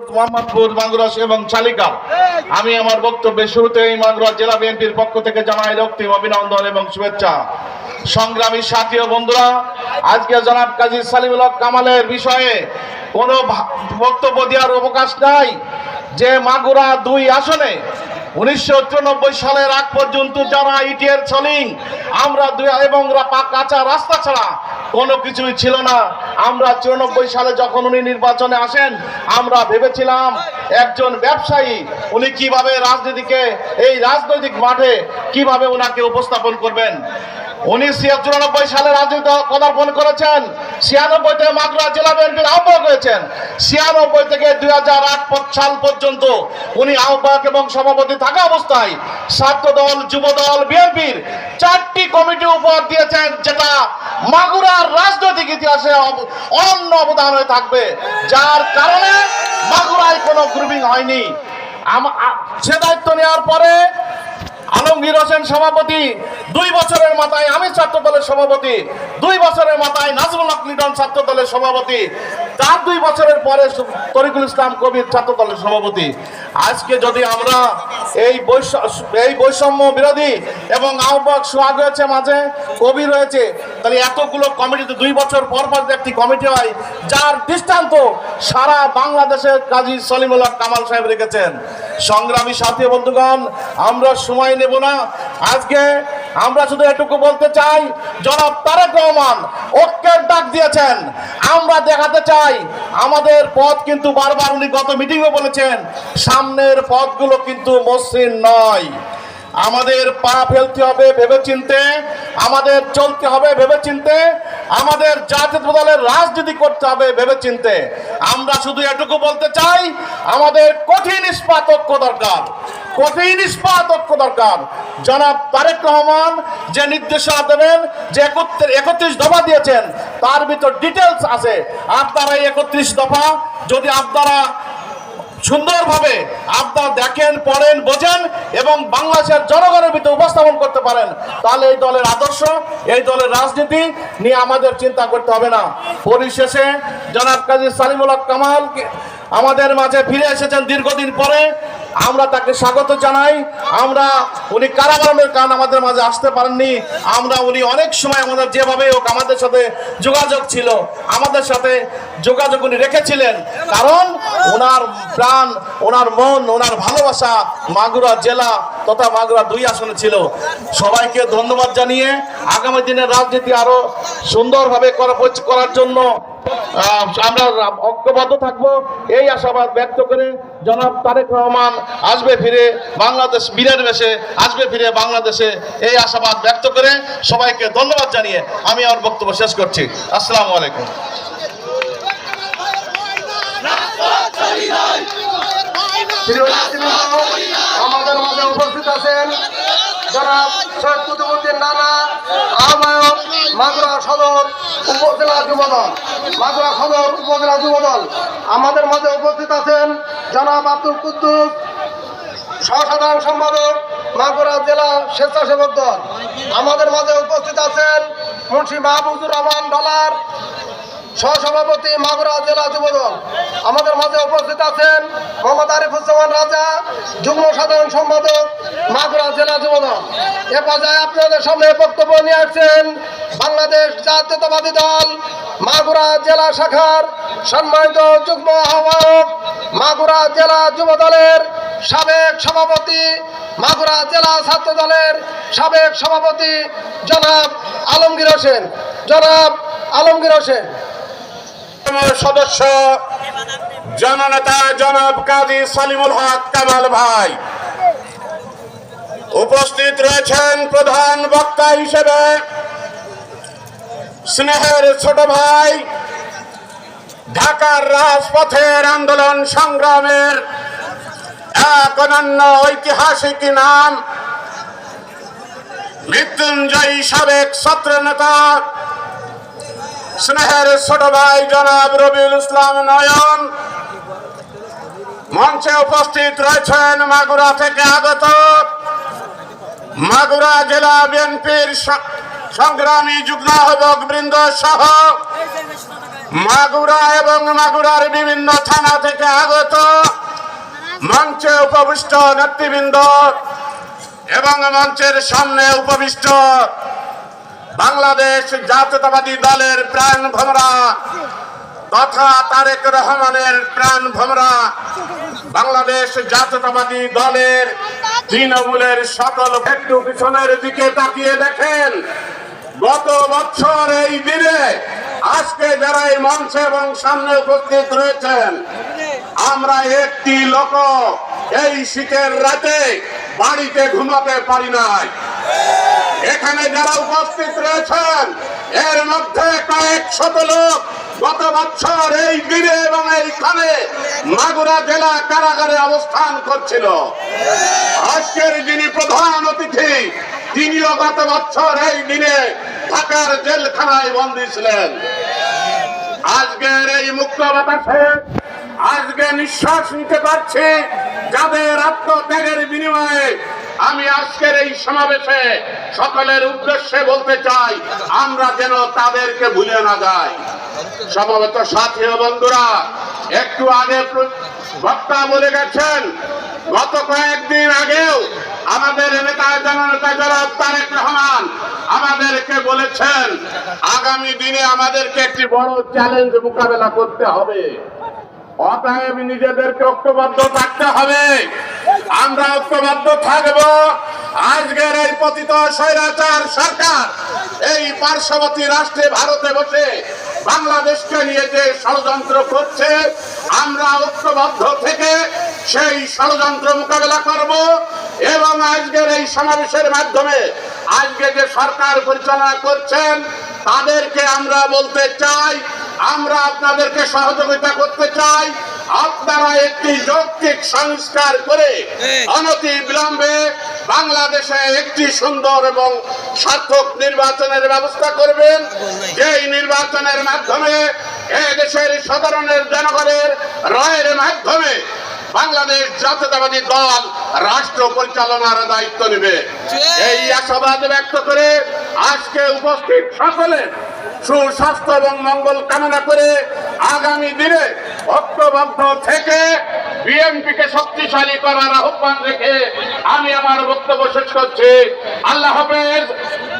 মোহাম্মদপুর, মাগুরা এবং চালিকা। আমি আমার বক্তব্যের শুরুতেই মাগুরা জেলা বিএনপির পক্ষ থেকে জানাই রক্তিম অভিনন্দন এবং শুভেচ্ছা। সংগ্রামী সাথী ও বন্ধুরা, আজকে জনাব কাজী সালিমুল হক কামালের বিষয়ে কোনো বক্তব্য দেওয়ার অবকাশ নাই। যে মাগুরা ২ আসনে 1994 সালের আগ পর্যন্ত যারা ইটের সলিং আমরা এবং কাঁচা রাস্তা ছাড়া কোনো কিছুই ছিল না। আমরা 94 সালে যখন উনি নির্বাচনে আসেন, আমরা ভেবেছিলাম একজন ব্যবসায়ী উনি কিভাবে রাজনীতিকে এই রাজনৈতিক মাঠে কিভাবে ওনাকে উপস্থাপন করবেন। উনি 94 সালে রাজনীতি পদার্পণ করেছেন, 96-তে মাগুরা জেলা বিএনপির আহ্বায়ক হয়েছেন। 96 থেকে 2008 সাল পর্যন্ত উনি আহ্বায়ক এবং সভাপতি থাকা অবস্থায় ছাত্রদল, যুবদল, বিএনপির 4টি কমিটি উপহার দিয়েছেন, যেটা মাগুরার রাজনৈতিক ইতিহাসে অনন্য অবদান হয়ে থাকবে, যার কারণে মাগুরায় কোনো গ্রুপিং হয়নি। সে দায়িত্ব নেওয়ার পরে আলমগীর হোসেন সভাপতি, 2 বছরের মাথায় আমি ছাত্র দলের সভাপতি, 2 বছরের মাথায় নাজমুল হক লিটন ছাত্র দলের সভাপতি, তার 2 বছরের পরে তরিকুল ইসলাম কবির ছাত্র দলের সভাপতি। আজকে যদি আমরা এই বৈষম্য বিরোধী এবং আহ্বায়ক সোহাগ হয়েছে, মাঝে কবি রয়েছে, তাহলে এতগুলো কমিটিতে 2 বছর পর পর একটি কমিটি হয়, যার দৃষ্টান্ত সারা বাংলাদেশের কাজী সলিমুল হক কামাল সাহেব রেখেছেন। সংগ্রামী সাথী বন্ধুগণ, আমরা সময় নেব না। আজকে আমরা শুধু এটুকু বলতে চাই, জনাব তারেক রহমান ঐক্যের ডাক দিয়েছেন। আমরা দেখাতে চাই আমাদের পথ কিন্তু বারবার উনি গত মিটিংয়ে বলেছেন, সামনের পথগুলো কিন্তু মসৃণ নয়। আমাদের পা ফেলতে হবে ভেবেচিন্তে, আমাদের চলতে হবে ভেবেচিন্তে, আমাদের জাতীয় দলের রাজনীতি করতে হবে ভেবেচিন্তে। আমরা শুধু এটুকু বলতে চাই, আমাদের কঠিন ইস্পাত ঐক্য দরকার, কঠিন ইস্পাত ঐক্য দরকার। জনাব তারেক রহমান যে নির্দেশনা দেবেন, যে 31 দফা দিয়েছেন, তার ভিতর ডিটেলস আছে। আপনারা এই 31 দফা যদি আপনারা সুন্দরভাবে আপনারা দেখেন, পড়েন, বোঝেন এবং বাংলাদেশের জনগণের ভিতরে উপস্থাপন করতে পারেন, তাহলে এই দলের আদর্শ, এই দলের রাজনীতি নিয়ে আমাদের চিন্তা করতে হবে না। পরিশেষে জনাব কাজী সালিমুল হক কামাল আমাদের মাঝে ফিরে এসেছেন দীর্ঘদিন পরে, আমরা তাকে স্বাগত জানাই। উনি কারাবরণের কারণে আমাদের মাঝে আসতে পারেননি। উনি অনেক সময় আমাদের যেভাবে হোক আমাদের সাথে যোগাযোগ ছিল, আমাদের সাথে যোগাযোগ উনি রেখেছিলেন, কারণ ওনার প্রাণ, ওনার মন, ওনার ভালোবাসা মাগুরা জেলা তথা মাগুরা 2 আসনে ছিল। সবাইকে ধন্যবাদ জানিয়ে আগামী দিনের রাজনীতি আরো সুন্দরভাবে করার জন্য আমরা ঐক্যবদ্ধ থাকবো, এই আশাবাদ ব্যক্ত করে জনাব তারেক রহমান আসবে ফিরে বাংলাদেশ, বীরের বেশে আসবে ফিরে বাংলাদেশে, এই আশাবাদ ব্যক্ত করে সবাইকে ধন্যবাদ জানিয়ে আমি আমার বক্তব্য শেষ করছি। আসসালামু আলাইকুম। আমাদের মাঝে উপস্থিত আছেন জনাব সৈয়দ কুতুবউদ্দিন নানা, আহ্বায়ক মাগুরা সদর উপজেলা যুবদল, মাগুরা সদর উপজেলা যুবদল। আমাদের মাঝে উপস্থিত আছেন জনাব আব্দুল কুদ্দুস, সহসাধারণ সম্পাদক মাগুরা জেলা স্বেচ্ছাসেবক দল। আমাদের মাঝে উপস্থিত আছেন মুন্সি মাহবুবুর রহমান ডলার, সহসভাপতি মাগুরা জেলা যুবদল। আমাদের মাঝে উপস্থিত আছেন মোহাম্মদ আরিফুজ্জামান রাজা, যুগ্ম সাধারণ সম্পাদক মাগুরা জেলা যুবদল। এ পর্যায়ে আপনাদের সামনে বক্তব্য নিয়ে আসছেন বাংলাদেশ জাতীয়তাবাদী দল মাগুরা জেলা শাখার সম্মানিত যুগ্ম আহ্বায়ক, মাগুরা জেলা যুবদলের সাবেক সভাপতি, মাগুরা জেলা ছাত্র দলের সাবেক সভাপতি জনাব আলমগীর হোসেন। জনাব আলমগীর হোসেন। সদস্য জননেতা জনাব কাজী সালিমুল হক কামাল ভাই উপস্থিত রয়েছেন। প্রধান বক্তা হিসেবে স্নেহের ছোট ভাই, ঢাকার রাজপথের আন্দোলন সংগ্রামের এক অনন্য ঐতিহাসিক নাম, মৃত্যুঞ্জয়ী সাবেক ছাত্র নেতা স্নেহের ছোট ভাই জনাব রবিউল ইসলাম নয়ন। মঞ্চে উপস্থিত রয়েছেন মাগুরা থেকে আগত মাগুরা জেলা বিএনপির সংগ্রামী যুগ্ম আহ্বায়ক বৃন্দ সহ মাগুরা এবং মাগুরার বিভিন্ন থানা থেকে আগত মঞ্চে উপবিষ্ট নেতৃবৃন্দ এবং মঞ্চের সামনে উপবিষ্ট বাংলাদেশ জাতীয়তাবাদী দলের প্রাণ ভোমরা তথা তারেক রহমানের প্রাণ ভোমরা, বাংলাদেশ জাতীয়তাবাদী দলের তৃণমূলের সকল, একটু পিছনের দিকে তাকিয়ে দেখেন গত বছর এই দিনে আজকে যারা এই মঞ্চে এবং সামনে উপস্থিত রয়েছেন, আমরা একটি লোক এই শীতের রাতে বাড়িতে ঘুমাতে পারি নাই। এখানে যারা উপস্থিত রয়েছেন এর মধ্যে কয়েক শত লোক গত বছর এই দিনে এবং এইখানে মাগুরা জেলা কারাগারে অবস্থান করছিল। আজকের যিনি প্রধান অতিথি তিনিও গত বছর এই দিনে ঢাকার জেলখানায় বন্দী ছিলেন। আজকের এই মুক্ত বাতাসে আজকে নিঃশ্বাস নিতে পারছি যাদের আত্মত্যাগের বিনিময়ে। আমি আজকের এই সমাবেশে সকলের উদ্দেশ্যে বলতে চাই, আমরা যেন তাদেরকে ভুলে না যাই। সমবেত সাথী ও বন্ধুরা, একটু আগে বক্তা বলে গেছেন, গত কয়েকদিন আগেও আমাদের নেতা জনাব তারেক রহমান আমাদেরকে বলেছেন আগামী দিনে আমাদেরকে একটি বড় চ্যালেঞ্জ মোকাবেলা করতে হবে, অতএব নিজেদেরকে ঐক্যবদ্ধ থাকতে হবে। আমরা ঐক্যবদ্ধ থাকব। আজকের এই পতিত স্বৈরাচার সরকার এই পার্শ্ববর্তী রাষ্ট্রে ভারতে বসে বাংলাদেশকে নিয়ে যে ষড়যন্ত্র করছে, আমরা ঐক্যবদ্ধ থেকে সেই ষড়যন্ত্র মোকাবেলা করব। এবং আজকের এই সমাবেশের মাধ্যমে আজকে যে সরকার পরিচালনা করছেন তাদেরকে আমরা বলতে চাই, আমরা আপনাদেরকে সহযোগিতা করতে চাই। আপনারা একটি যৌক্তিক সংস্কার করে অনতি বিলম্বে বাংলাদেশে একটি সুন্দর এবং সার্থক নির্বাচনের ব্যবস্থা করবেন, যেই নির্বাচনের মাধ্যমে দেশের সাধারণের জনগণের রায়ের মাধ্যমে বাংলাদেশ জাতীয়তাবাদী দল রাষ্ট্র পরিচালনার দায়িত্ব নেবে। এই আশাবাদ ব্যক্ত করে আজকে উপস্থিত সকলে সুস্বাস্থ্য এবং মঙ্গল কামনা করে আগামী দিনে ঐক্যবদ্ধ থেকে বিএনপিকে শক্তিশালী করার আহ্বান রেখে আমি আমার বক্তব্য শেষ করছি। আল্লাহ হাফেজ।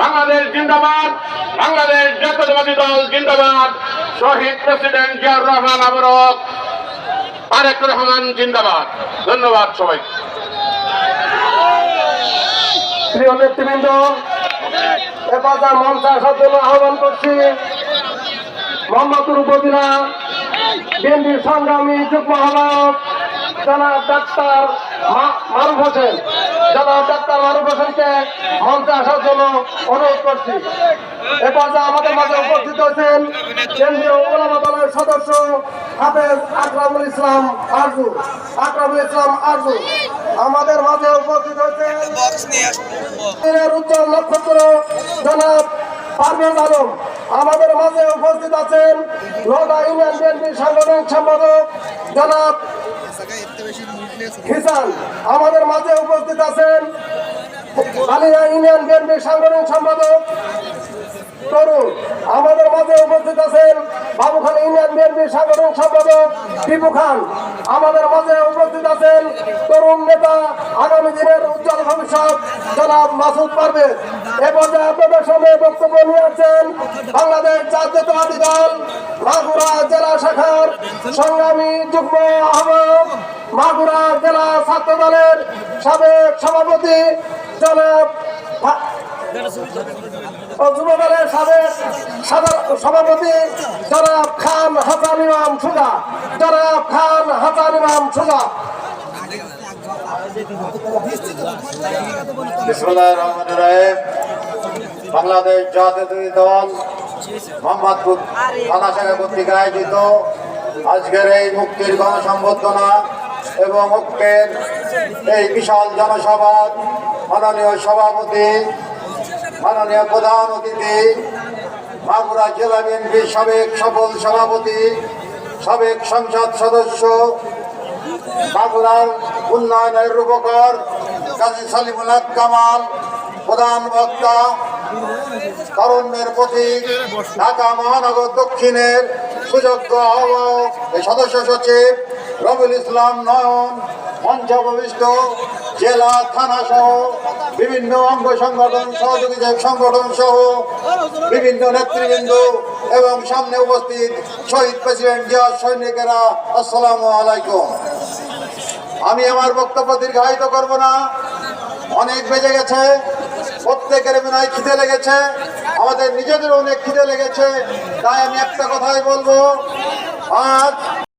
বাংলাদেশ জিন্দাবাদ, বাংলাদেশ জাতীয়তাবাদী দল জিন্দাবাদ, শহীদ প্রেসিডেন্ট জিয়াউর রহমান আবরক, তারেক রহমান জিন্দাবাদ। ধন্যবাদ সবাই। প্রিয় নেতৃবৃন্দ, এবার মঞ্চে আসার জন্য আহ্বান করছি মোহাম্মদপুর উপজেলা বিএনপির সংগ্রামী যুগ্ম আহ্বায়ক জনাব ডাক্তার মারুফ হোসেন। জনাব ডাক্তার মারুফ হোসেনকে মঞ্চে আসার জন্য অনুরোধ করছি। এবার আমাদের মাঝে উপস্থিত হয়েছেন কেন্দ্রীয় ওলামা দলের সদস্য হাফেজ আকরামুল ইসলাম আরজু। আমাদের মাঝে উপস্থিত হয়েছেন উজ্জ্বল নক্ষত্র জনাব পারভেজ আলম। আমাদের মাঝে উপস্থিত আছেন নওদা ইউনিয়ন বিএনপির সাংগঠনিক সম্পাদক জনাব হিসান। আমাদের মাঝে উপস্থিত আছেন কালিয়া ইউনিয়ন বিএনপির সাংগঠনিক সম্পাদক তরুণ। আমাদের মাঝে উপস্থিত আছেন বাবুখান ইউনিয়ন বিএনপির সাংগঠনিক সম্পাদক টিপু খান। আমাদের মাঝে উপস্থিত আছেন তরুণ নেতা, আগামী দিনের উজ্জ্বল ভবিষ্যৎ জনাব মাসুদ পারভেজ। এ পর্যায়ে আপনাদের সামনে বক্তব্য নিয়ে আসছেন বাংলাদেশ জাতীয়তাবাদী দল মাগুরা জেলা শাখার সংগ্রামী যুগ্ম আহ্বায়ক, মাগুরা জেলা ছাত্র দলের সাবেক সভাপতি জনাব যুব দলের সাবেক সভাপতি জনাব খান হাসান ইমাম সুজা। বিসমিল্লাহির রহমানির রহিম। বাংলাদেশ জাতীয়তাবাদী দল মোহাম্মদপুর থানা শাখা কর্তৃক আয়োজিত আজকের এই মুক্তির গণসংবর্ধনা এবং ঐক্যের এই বিশাল জনসভা মাননীয় সভাপতি, মাননীয় প্রধান অতিথি, মাগুরা জেলা বিএনপির সাবেক সফল সভাপতি, সাবেক সংসদ সদস্য, মাগুরার উন্নয়নের রূপকার কাজী সালিমুল হক কামাল, প্রধান বক্তা, তারুণ্যের প্রতীক, ঢাকা মহানগর দক্ষিণের সুযোগ্য আহ্বায়ক সদস্য সচিব রবিউল ইসলাম নয়ন, মঞ্চ উপবিষ্ট জেলা থানা সহ বিভিন্ন অঙ্গ সংগঠন সহযোগী সংগঠন সহ বিভিন্ন নেতৃবৃন্দ এবং সামনে উপস্থিত শহীদ প্রেসিডেন্ট জিয়া সৈনিকেরা, আসসালামু আলাইকুম। আমি আমার বক্তব্য দীর্ঘায়িত করব না, অনেক বেজে গেছে, প্রত্যেকের মনে খিদে লেগেছে, আমাদের নিজেদের অনেক খিদে লেগেছে, তাই আমি একটা কথাই বলবো, আজ